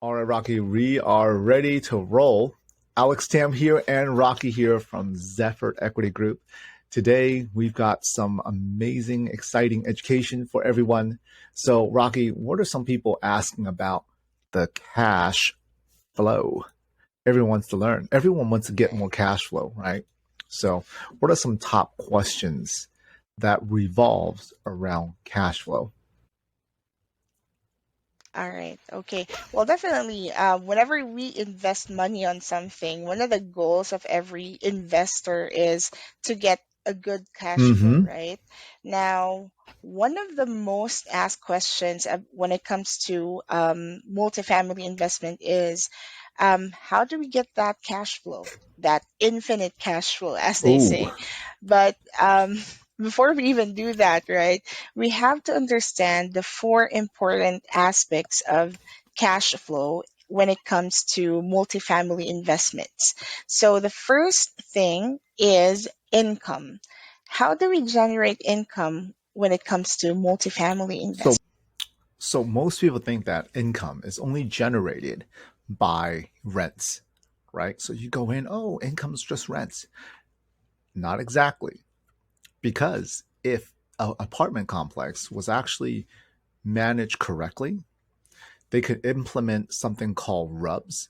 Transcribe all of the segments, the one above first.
All right, Rocky, we are ready to roll. Alex Tam here and Rocky here from Zephyr Equity Group. Today, we've got some amazing, exciting education for everyone. So, Rocky, what are some people asking about the cash flow? Everyone wants to learn. Everyone wants to get more cash flow, right? So, what are some top questions that revolves around cash flow? All right. Okay. Well, definitely, whenever we invest money on something, one of the goals of every investor is to get a good cash flow, Mm-hmm. right? Now, one of the most asked questions when it comes to multifamily investment is how do we get that cash flow, that infinite cash flow, as they Ooh. say? But before we even do that, right? We have to understand the four important aspects of cash flow when it comes to multifamily investments. So the first thing is income. How do we generate income when it comes to multifamily So investment? So most people think that income is only generated by rents, right? So you go in, oh, income's just rents. Not exactly. Because if an apartment complex was actually managed correctly, they could implement something called RUBS,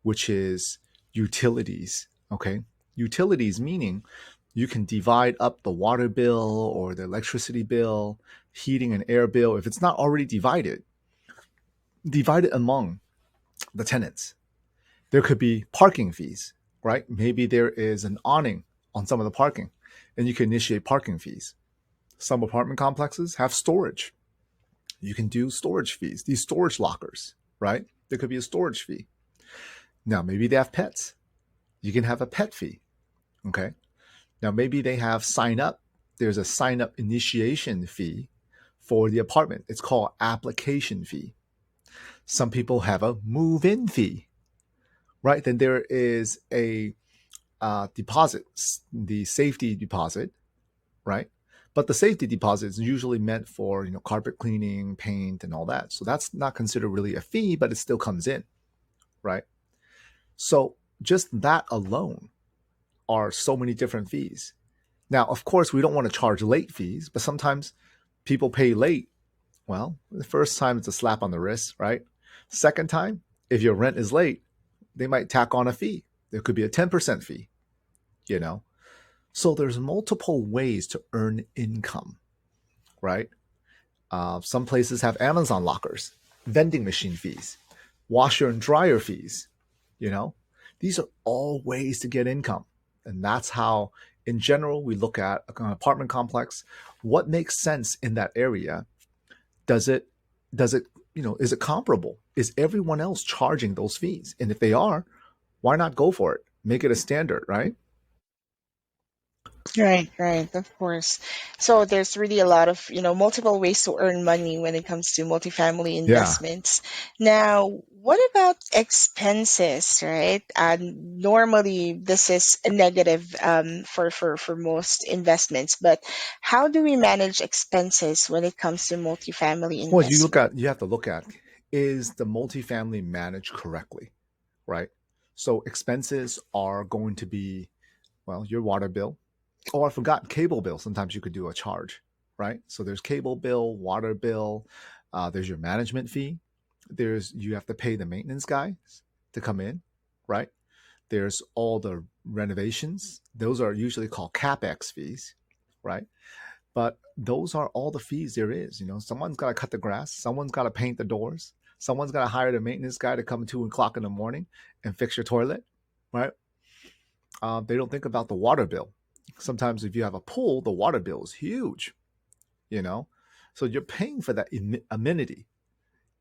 which is utilities. Okay. Utilities meaning you can divide up the water bill or the electricity bill, heating and air bill. If it's not already divided, divide it among the tenants. There could be parking fees, right? Maybe there is an awning on some of the parking, and you can initiate parking fees. Some apartment complexes have storage. You can do storage fees, these storage lockers, right? There could be a storage fee. Now, maybe they have pets. You can have a pet fee, okay? Now, maybe they have sign up. There's a sign up initiation fee for the apartment. It's called application fee. Some people have a move in fee, right? Then there is a deposits, the safety deposit, right? But the safety deposit is usually meant for carpet cleaning, paint, and all that. So that's not considered really a fee, but it still comes in, right? So just that alone are so many different fees. Now, of course, we don't want to charge late fees, but sometimes people pay late. Well, the first time it's a slap on the wrist, right? Second time, if your rent is late, they might tack on a fee. There could be a 10% fee, you know? So there's multiple ways to earn income, right? Some places have Amazon lockers, vending machine fees, washer and dryer fees. You know, these are all ways to get income, and that's how, in general, we look at an apartment complex. What makes sense in that area? Does it? Does it? Is it comparable? Is everyone else charging those fees? And if they are, why not go for it? Make it a standard, right? Right, right, of course. So there's really a lot of, multiple ways to earn money when it comes to multifamily Yeah. investments. Now, what about expenses, right? Normally, this is a negative for most investments, but how do we manage expenses when it comes to multifamily Well, investment? you have to look at, is the multifamily managed correctly, right? So expenses are going to be, well, your water bill. Oh, I forgot cable bill. Sometimes you could do a charge, right? So there's cable bill, water bill. There's your management fee. There's you have to pay the maintenance guys to come in, right? There's all the renovations. Those are usually called capex fees, right? But those are all the fees there is. Someone's got to cut the grass. Someone's got to paint the doors. Someone's got to hire the maintenance guy to come at 2 o'clock in the morning and fix your toilet, right? They don't think about the water bill. Sometimes if you have a pool, the water bill is huge, you know? So you're paying for that amenity,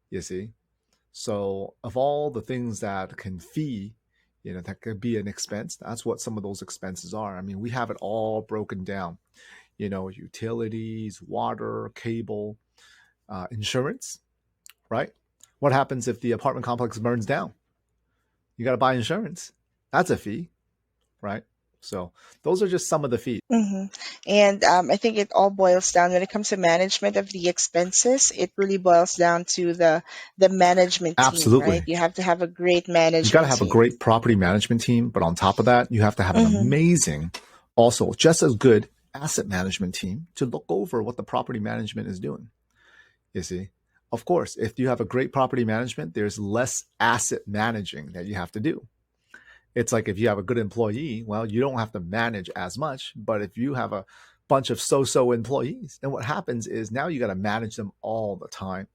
you see? So of all the things that can fee, that could be an expense, that's what some of those expenses are. I mean, we have it all broken down, utilities, water, cable, insurance, right? What happens if the apartment complex burns down? You got to buy insurance. That's a fee, right? So those are just some of the fees. hmm And I think it all boils down when it comes to management of the expenses. It really boils down to the management team, right? Absolutely. You have to have a great You got to management have a team. great property management team, but on top of that, you have to have an hmm amazing, also just as good asset management team to look over what the property management is doing. You see, of course, if you have a great property management, there's less asset managing that you have to do. It's like if you have a good employee, well, you don't have to manage as much. But if you have a bunch of so employees, then what happens is now you got to manage them all the time.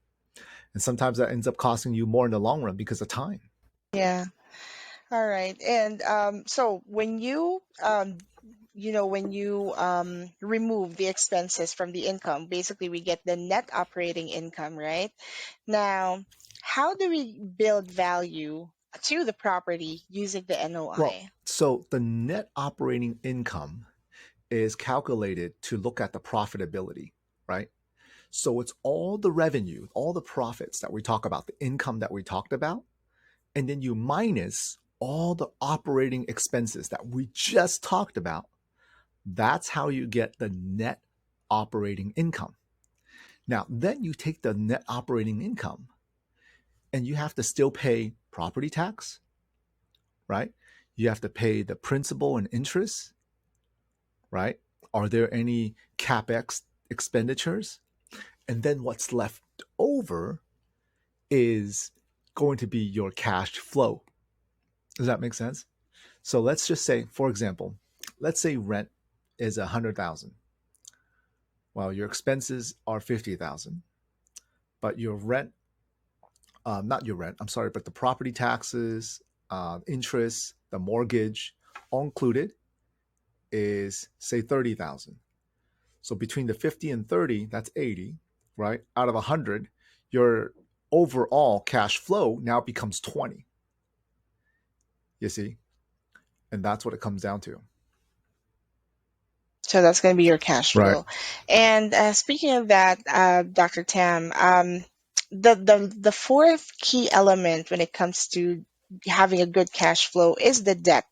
And sometimes that ends up costing you more in the long run because of time. Yeah. All right. And so when you remove the expenses from the income, basically we get the net operating income, right? Now, how do we build value to the property using the Well, NOI? so the net operating income is calculated to look at the profitability, right? So it's all the revenue, all the profits that we talk about, the income that we talked about, and then you minus all the operating expenses that we just talked about. That's how you get the net operating income. Now, then you take the net operating income and you have to still pay property tax, right? You have to pay the principal and interest, right? Are there any capex expenditures? And then what's left over is going to be your cash flow. Does that make sense? So let's just say, for example, let's say rent is 100,000. Well, your expenses are 50,000, but your rent, not your rent, I'm sorry, but the property taxes, interest, the mortgage, all included is say 30,000. So between the 50 and 30, that's 80, right? Out of 100, your overall cash flow now becomes 20. You see? And that's what it comes down to. So that's going to be your cash Right. flow. And speaking of that, Dr. Tam, the fourth key element when it comes to having a good cash flow is the debt.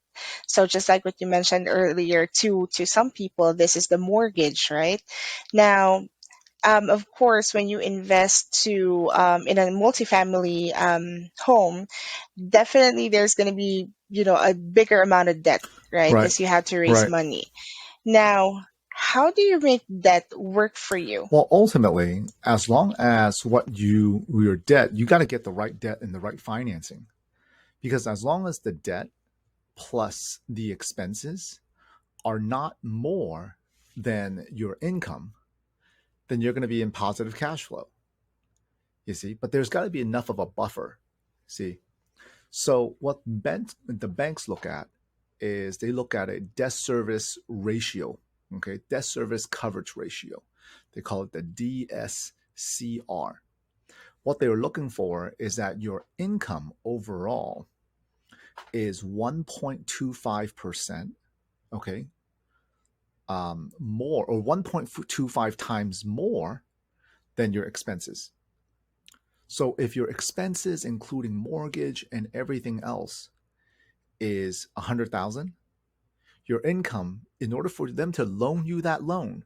So just like what you mentioned earlier, to some people, this is the mortgage, right? Now, of course, when you invest to in a multifamily home, definitely there's going to be a bigger amount of debt, right? Right. Because you have to raise Right. money. Now, how do you make that work for you? Well, ultimately, as long as your debt, you got to get the right debt and the right financing. Because as long as the debt plus the expenses are not more than your income, then you're going to be in positive cash flow. You see, but there's got to be enough of a buffer. See, so what the banks look at is they look at a debt service ratio, okay, debt service coverage ratio. They call it the DSCR. What they were looking for is that your income overall is 1.25%, okay, more or 1.25 times more than your expenses. So if your expenses, including mortgage and everything else, is 100,000, your income, in order for them to loan you that loan,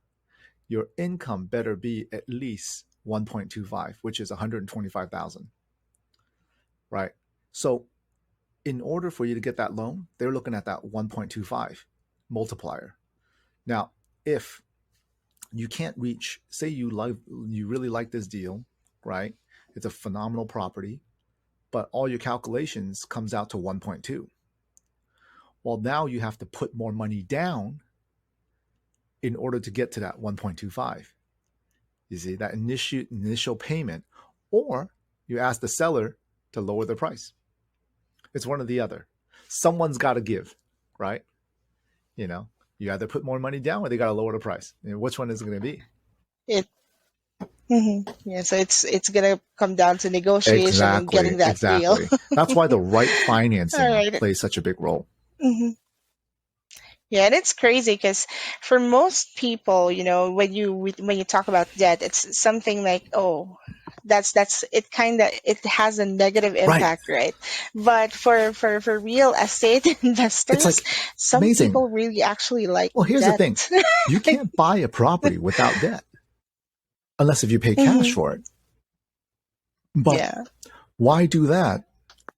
your income better be at least 1.25, which is 125,000, right? So in order for you to get that loan, they're looking at that 1.25 multiplier. Now, if you can't reach, say you really like this deal, right? It's a phenomenal property, but all your calculations comes out to 1.2. Well, now you have to put more money down in order to get to that 1.25. You see that initial payment, or you ask the seller to lower the price. It's one or the other. Someone's got to give, right? You know, you either put more money down or they got to lower the price. Which one is it going to be? It Yeah, so it's gonna come down to negotiation and Exactly, getting that deal. exactly. That's why the right All financing right. plays such a big role. hmm Yeah, and it's crazy because for most people, when you talk about debt, it's something like, oh, that's it, kind of it has a negative Right. impact, right? But for real estate It's investors, like some amazing. people really actually like Well, here's the debt. thing. You can't buy a property without debt unless if you pay cash Hmm. for it. But Yeah. why do that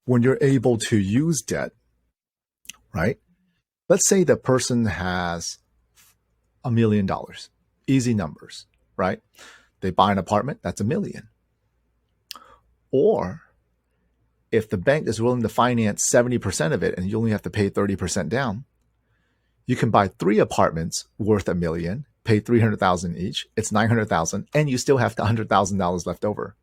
when you're able to use debt, right? Let's say the person has $1 million. Easy numbers, right? They buy an apartment, that's 1 million. Or if the bank is willing to finance 70% of it and you only have to pay 30% down, you can buy 3 apartments worth 1 million, pay 300,000 each. It's 900,000, and you still have $100,000 left over.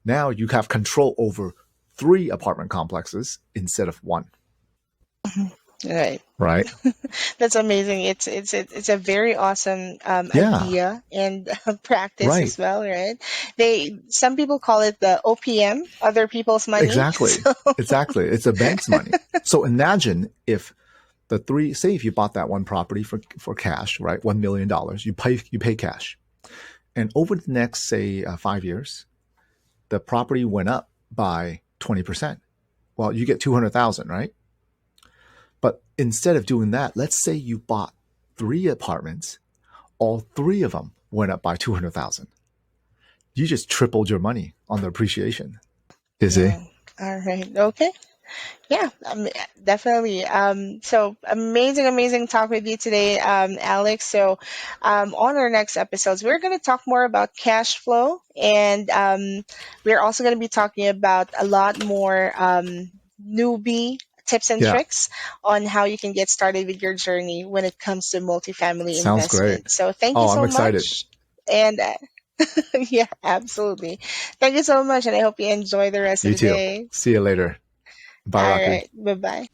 Now you have control over 3 apartment complexes instead of one, Right. right? That's amazing. It's a very awesome Yeah, idea and practice right. as well, right? Some people call it the OPM, other people's money. Exactly. So Exactly. It's a bank's money. So imagine if the three, say if you bought that one property for cash, right? $1 million, you pay cash. And over the next, say, 5 years, the property went up by 20%. Well, you get 200,000, right? But instead of doing that, let's say you bought 3 apartments, all 3 of them went up by 200,000. You just tripled your money on the appreciation. You see? yeah. All right. Okay. Yeah, definitely. So amazing, amazing talk with you today, Alex. So, on our next episodes, we're going to talk more about cash flow, and we're also going to be talking about a lot more newbie tips and Yeah. tricks on how you can get started with your journey when it comes to multifamily Sounds great. investment. So, thank you Oh, I'm so excited. much. And yeah, absolutely. Thank you so much, and I hope you enjoy the rest of You the too. day. See you later. Bye, All Rocky. right. Bye bye.